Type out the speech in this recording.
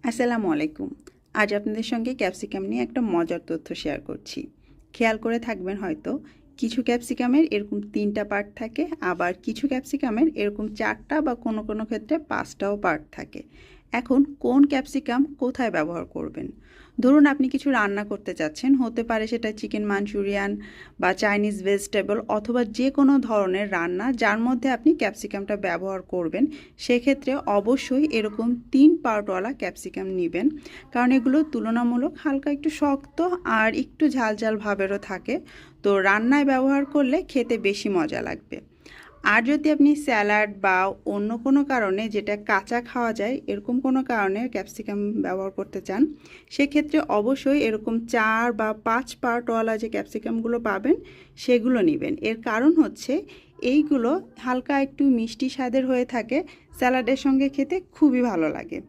আসসালামু আলাইকুম। আজ আপনাদের সঙ্গে ক্যাপসিকাম নিয়ে একটা মজার তথ্য শেয়ার করছি। খেয়াল করে থাকবেন হয়তো কিছু ক্যাপসিকামের এরকম ৩টা পার্ট থাকে, আবার কিছু ক্যাপসিকামের এরকম ৪টা বা কোনো ক্ষেত্রে ৫টাও পার্ট থাকে। এখন কোন ক্যাপসিকাম কোথায় ব্যবহার করবেন? ধরুন আপনি কিছু রান্না করতে চাচ্ছেন, হতে পারে সেটা চিকেন মাঞ্চুরিয়ান বা চাইনিজ ভেজিটেবল অথবা যে কোনো ধরনের রান্না যার মধ্যে আপনি ক্যাপসিকামটা ব্যবহার করবেন। সেক্ষেত্রে অবশ্যই এরকম ৩ পার্টওয়ালা ক্যাপসিকাম নেবেন, কারণ এগুলো তুলনামূলক হালকা একটু শক্ত আর একটু ঝাল ঝাল ভাবেরও থাকে। তো রান্নায় ব্যবহার করলে খেতে বেশি মজা লাগবে। আর যদি আপনি স্যালাড বা অন্য কোনো কারণে যেটা কাঁচা খাওয়া যায় এরকম কোনো কারণে ক্যাপসিকাম ব্যবহার করতে চান, সেক্ষেত্রে অবশ্যই এরকম ৪ বা ৫ পার্টওয়ালা যে ক্যাপসিকামগুলো পাবেন সেগুলো নেবেন। এর কারণ হচ্ছে এইগুলো হালকা একটু মিষ্টি স্বাদের হয়ে থাকে, স্যালাডের সঙ্গে খেতে খুবই ভালো লাগে।